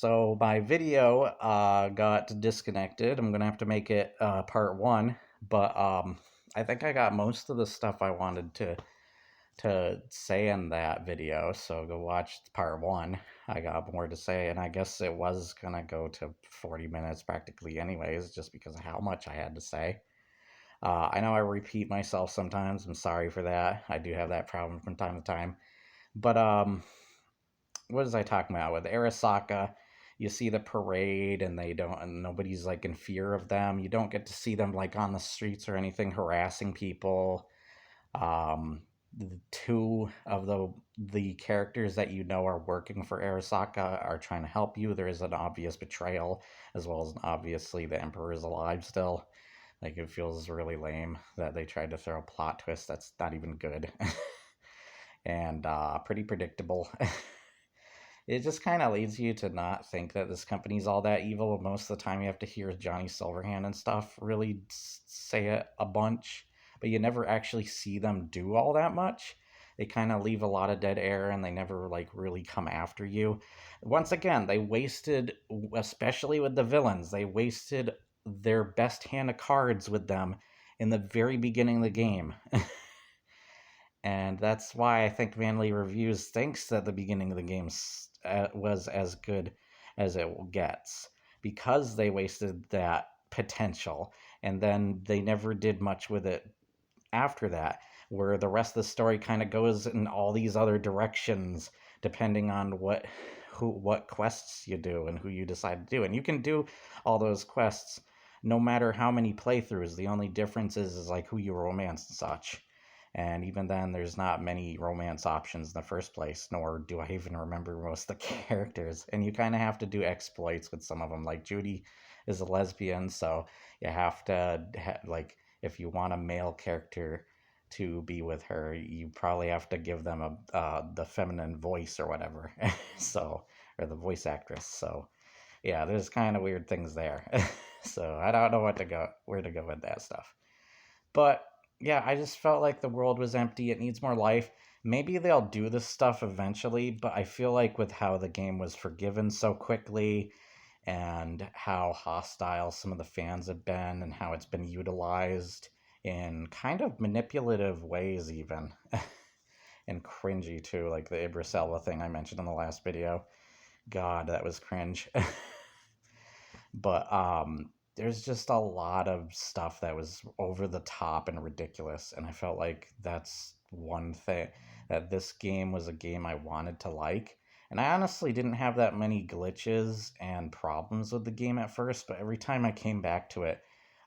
So my video got disconnected. I'm gonna have to make it part one, but I think I got most of the stuff I wanted to say in that video. So go watch part one. I got more to say, and I guess it was gonna go to 40 minutes practically, anyways, just because of how much I had to say. I know I repeat myself sometimes. I'm sorry for that. I do have that problem from time to time. But what was I talking about with Arasaka? You see the parade, and and nobody's like in fear of them. You don't get to see them like on the streets or anything harassing people. The two of the characters that you know are working for Arasaka are trying to help you. There is an obvious betrayal, as well as obviously the Emperor is alive still. Like, it feels really lame that they tried to throw a plot twist that's not even good. And pretty predictable. It just kind of leads you to not think that this company's all that evil. Most of the time, you have to hear Johnny Silverhand and stuff really say it a bunch, but you never actually see them do all that much. They kind of leave a lot of dead air, and they never like really come after you. Once again, they wasted, especially with the villains, they wasted their best hand of cards with them in the very beginning of the game. And that's why I think Manly Reviews thinks that the beginning of the game was as good as it gets, because they wasted that potential, and then they never did much with it after that, where the rest of the story kind of goes in all these other directions depending on what quests you do and who you decide to do. And you can do all those quests no matter how many playthroughs. The only difference is like who you romance and such. And even then, there's not many romance options in the first place, nor do I even remember most of the characters. And you kind of have to do exploits with some of them. Like, Judy is a lesbian, so you have to, like, if you want a male character to be with her, you probably have to give them the feminine voice or whatever. So, or the voice actress. So, yeah, there's kind of weird things there. So I don't know where to go with that stuff. But yeah, I just felt like the world was empty. It needs more life. Maybe they'll do this stuff eventually, but I feel like with how the game was forgiven so quickly, and how hostile some of the fans have been, and how it's been utilized in kind of manipulative ways, even. And cringy too, like the Idris Elba thing I mentioned in the last video. God, that was cringe. But there's just a lot of stuff that was over the top and ridiculous, and I felt like that's one thing, that this game was a game I wanted to like. And I honestly didn't have that many glitches and problems with the game at first, but every time I came back to it,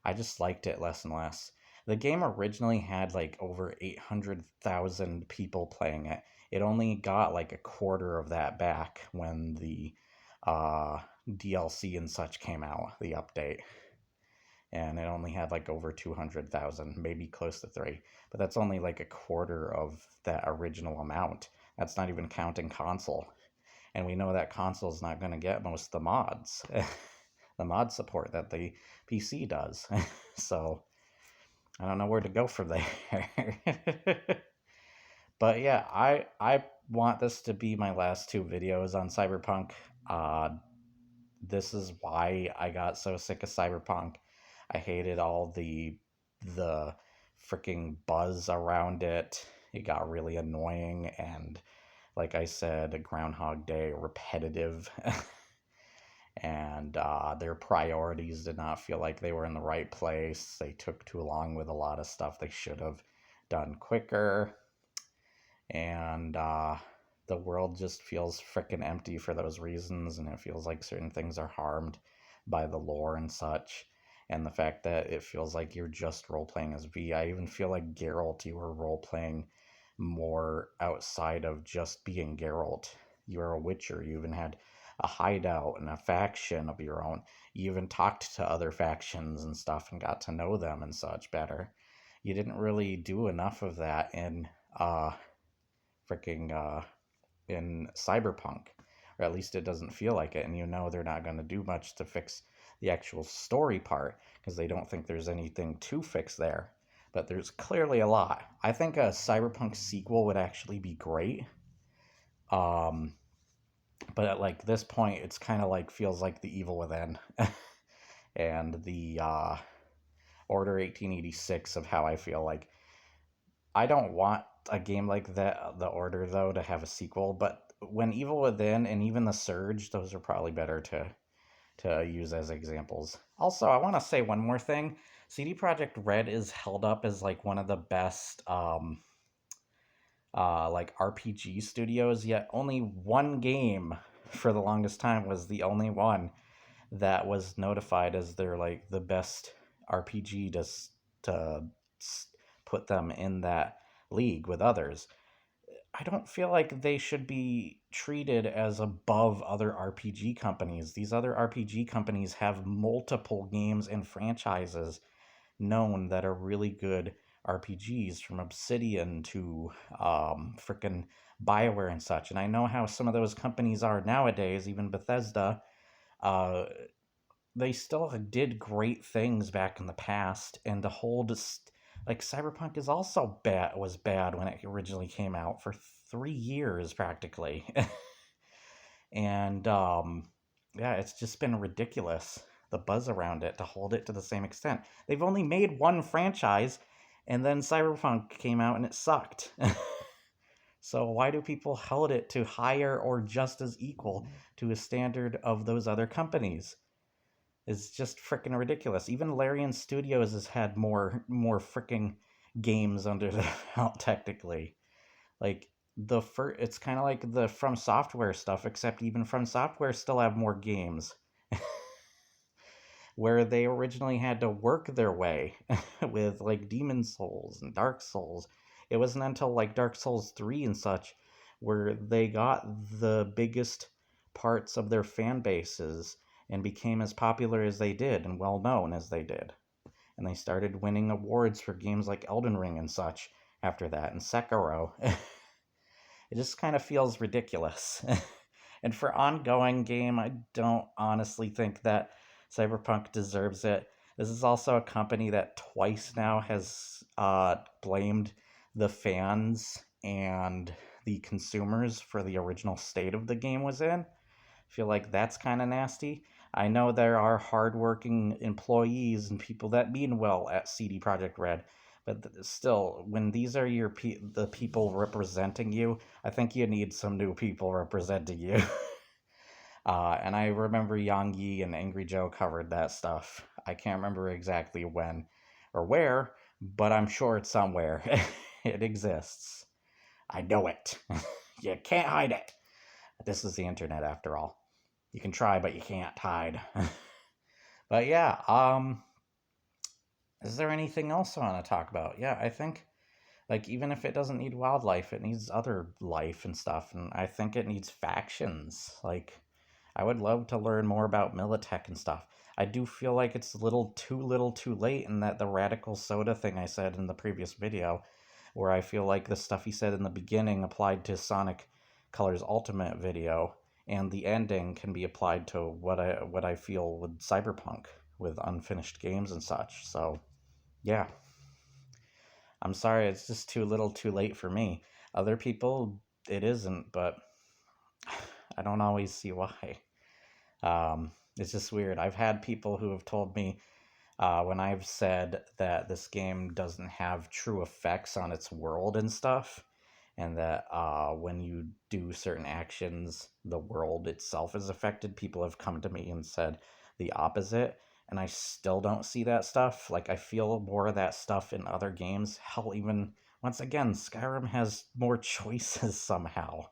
I just liked it less and less. The game originally had like over 800,000 people playing it. It only got like a quarter of that back when the uh, DLC and such came out, the update. And it only had like over 200,000, maybe close to 3. But that's only like a quarter of that original amount. That's not even counting console. And we know that console is not going to get most of the mods, the mod support that the PC does. So I don't know where to go from there. But yeah, I want this to be my last two videos on Cyberpunk. This is why I got so sick of Cyberpunk. I hated all the freaking buzz around it. It got really annoying, and like I said, a Groundhog Day repetitive. And their priorities did not feel like they were in the right place. They took too long with a lot of stuff they should have done quicker. And the world just feels freaking empty for those reasons, and it feels like certain things are harmed by the lore and such. And the fact that it feels like you're just role playing as V. I even feel like Geralt, you were role playing more outside of just being Geralt. You were a Witcher. You even had a hideout and a faction of your own. You even talked to other factions and stuff and got to know them and such better. You didn't really do enough of that in freaking in Cyberpunk, or at least it doesn't feel like it. And you know they're not going to do much to fix the actual story part, because they don't think there's anything to fix there. But there's clearly a lot. I think a Cyberpunk sequel would actually be great. Um, But at like this point, it's kind of like feels like the Evil Within and the Order 1886 of how I feel like. I don't want a game like that, The Order, though, to have a sequel. But when Evil Within and even The Surge, those are probably better to use as examples. Also, I want to say one more thing. CD Projekt Red is held up as like one of the best like RPG studios, yet only one game for the longest time was the only one that was notified as their like the best RPG to put them in that league with others. I don't feel like they should be treated as above other RPG companies. These other RPG companies have multiple games and franchises known that are really good RPGs, from Obsidian to frickin' BioWare and such. And I know how some of those companies are nowadays, even Bethesda. Uh, they still did great things back in the past, and to hold like Cyberpunk is also bad was bad when it originally came out for 3 years practically. And yeah, it's just been ridiculous, the buzz around it, to hold it to the same extent. They've only made one franchise, and then Cyberpunk came out and it sucked. So why do people hold it to higher or just as equal to a standard of those other companies? It's just freaking ridiculous. Even Larian Studios has had more freaking games under their belt technically. Like it's kind of like the From Software stuff, except even From Software still have more games where they originally had to work their way with like Demon Souls and Dark Souls. It wasn't until like Dark Souls 3 and such where they got the biggest parts of their fan bases and became as popular as they did and well known as they did. And they started winning awards for games like Elden Ring and such after that, and Sekiro. It just kind of feels ridiculous. And for ongoing game, I don't honestly think that Cyberpunk deserves it. This is also a company that twice now has blamed the fans and the consumers for the original state of the game was in. I feel like that's kind of nasty. I know there are hardworking employees and people that mean well at CD Projekt Red, but still, when these are the people representing you, I think you need some new people representing you. And I remember Yang Yi and Angry Joe covered that stuff. I can't remember exactly when or where, but I'm sure it's somewhere. It exists. I know it. You can't hide it. This is the internet after all. You can try, but you can't hide. But yeah, is there anything else I want to talk about? Yeah, I think like even if it doesn't need wildlife, it needs other life and stuff, and I think it needs factions. Like I would love to learn more about Militech and stuff. I do feel like it's little too late, in that the radical soda thing I said in the previous video, where I feel like the stuff he said in the beginning applied to Sonic Colors Ultimate video, and the ending can be applied to what I feel with Cyberpunk, with unfinished games and such. So yeah, I'm sorry, it's just too little too late for me. Other people, it isn't, but I don't always see why. It's just weird. I've had people who have told me when I've said that this game doesn't have true effects on its world and stuff, and that when you do certain actions, the world itself is affected. People have come to me and said the opposite, and I still don't see that stuff. Like, I feel more of that stuff in other games. Hell, even, once again, Skyrim has more choices somehow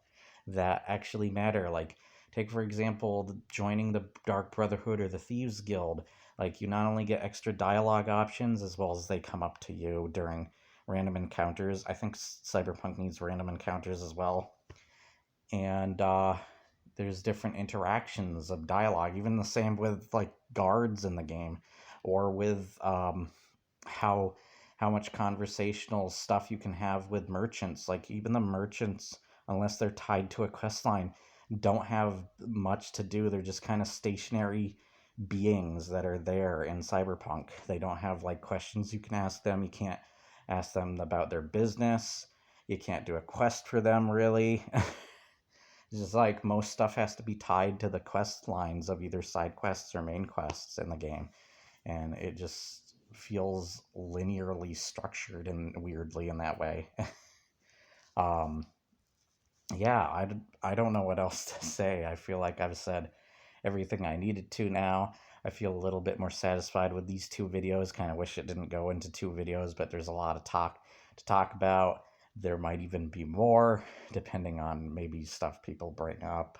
that actually matter. Like, take, for example, joining the Dark Brotherhood or the Thieves Guild. Like, you not only get extra dialogue options, as well as they come up to you during random encounters. I think Cyberpunk needs random encounters as well. And there's different interactions of dialogue, even the same with like guards in the game, or with how much conversational stuff you can have with merchants. Like even the merchants, unless they're tied to a quest line, don't have much to do. They're just kind of stationary beings that are there in Cyberpunk. They don't have like questions you can ask them. You can't ask them about their business. You can't do a quest for them really. It's just like most stuff has to be tied to the quest lines of either side quests or main quests in the game, and it just feels linearly structured and weirdly in that way. um, yeah, I don't know what else to say. I feel like I've said everything I needed to now. I feel a little bit more satisfied with these two videos. Kind of wish it didn't go into two videos, but there's a lot of talk to talk about. There might even be more, depending on maybe stuff people bring up.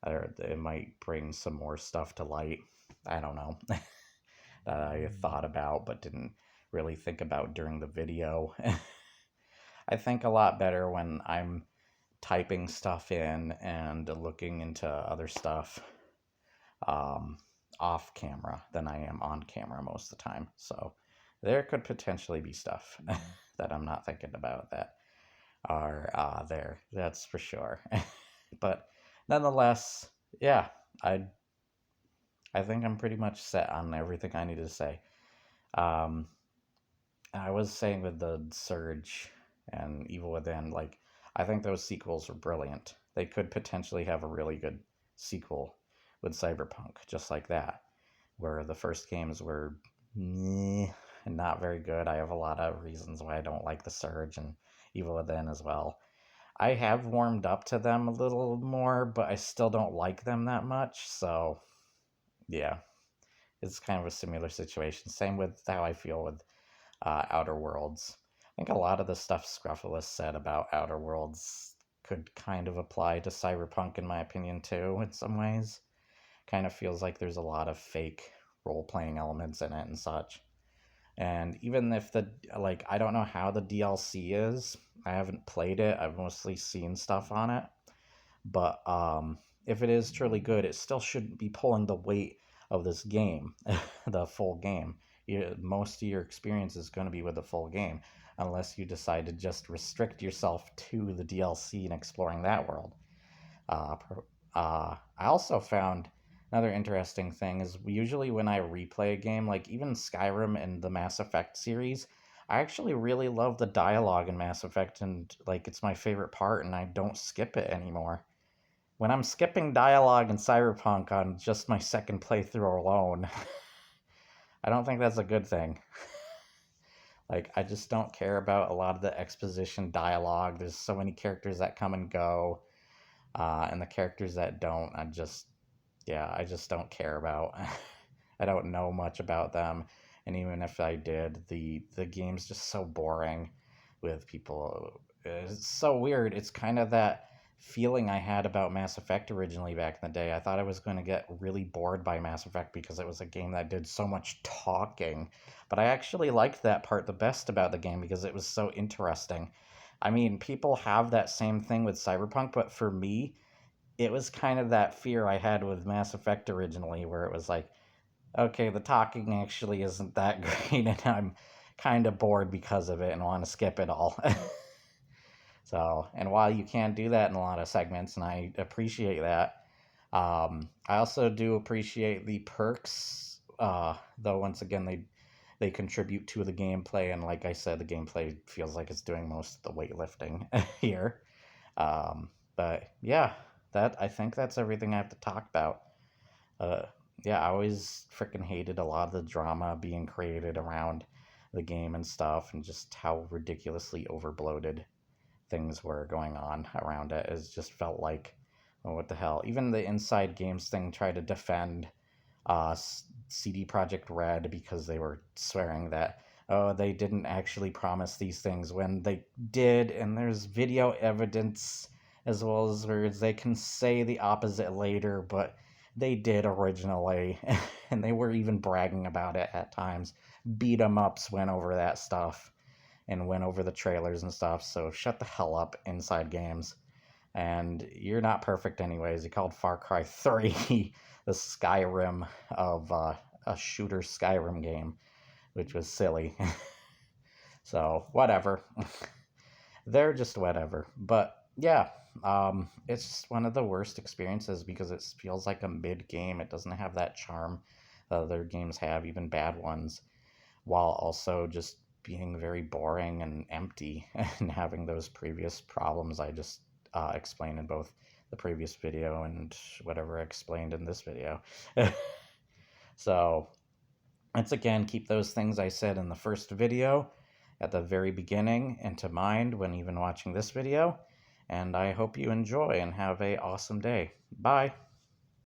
Or it might bring some more stuff to light. I don't know that I thought about but didn't really think about during the video. I think a lot better when I'm typing stuff in and looking into other stuff um, off camera than I am on camera most of the time. So there could potentially be stuff that I'm not thinking about that are there. That's for sure. But nonetheless, yeah, I I think I'm pretty much set on everything I need to say. Um, I was saying with the Surge and Evil Within, like, I think those sequels are brilliant. They could potentially have a really good sequel with Cyberpunk, just like that, where the first games were meh, and not very good. I have a lot of reasons why I don't like the Surge and Evil Within as well. I have warmed up to them a little more, but I still don't like them that much. So, yeah, it's kind of a similar situation. Same with how I feel with Outer Worlds. I think a lot of the stuff Scruffulus said about Outer Worlds could kind of apply to Cyberpunk, in my opinion, too, in some ways. Kind of feels like there's a lot of fake role playing elements in it and such. And even if like, I don't know how the DLC is, I haven't played it, I've mostly seen stuff on it. But if it is truly good, it still shouldn't be pulling the weight of this game, the full game. Most of your experience is going to be with the full game, unless you decide to just restrict yourself to the DLC and exploring that world. Uh, I also found another interesting thing is usually when I replay a game, like even Skyrim and the Mass Effect series, I actually really love the dialogue in Mass Effect, and like it's my favorite part, and I don't skip it anymore. When I'm skipping dialogue in Cyberpunk on just my second playthrough alone, I don't think that's a good thing. Like, I just don't care about a lot of the exposition dialogue. There's so many characters that come and go, and the characters that don't, I just don't care about. I don't know much about them, and even if I did, the game's just so boring with people. It's so weird. It's kind of that feeling I had about Mass Effect originally back in the day. I thought I was going to get really bored by Mass Effect because it was a game that did so much talking, but I actually liked that part the best about the game because it was so interesting. I mean, people have that same thing with Cyberpunk, but for me, it was kind of that fear I had with Mass Effect originally, where it was like, okay, the talking actually isn't that great, and I'm kind of bored because of it and want to skip it all. So, and while you can do that in a lot of segments, and I appreciate that, I also do appreciate the perks. Though once again, they contribute to the gameplay, and like I said, the gameplay feels like it's doing most of the weightlifting here. Um, but yeah, that I think that's everything I have to talk about. Uh, yeah, I always freaking hated a lot of the drama being created around the game and stuff, and just how ridiculously overbloated things were going on around it. It just felt like, oh, what the hell? Even the Inside Games thing tried to defend CD Projekt Red because they were swearing that, oh, they didn't actually promise these things when they did, and there's video evidence as well as words. They can say the opposite later, but they did originally, and they were even bragging about it at times. Beat 'em ups went over that stuff and went over the trailers and stuff. So shut the hell up, Inside Games. And you're not perfect anyways. You called Far Cry 3 the Skyrim of a shooter Skyrim game, which was silly. So whatever. They're just whatever. But yeah, it's just one of the worst experiences because it feels like a mid game. It doesn't have that charm other games have, even bad ones, while also just being very boring and empty and having those previous problems explain in both the previous video and whatever I explained in this video. So, once again, keep those things I said in the first video at the very beginning into mind when even watching this video. And I hope you enjoy and have a awesome day. Bye.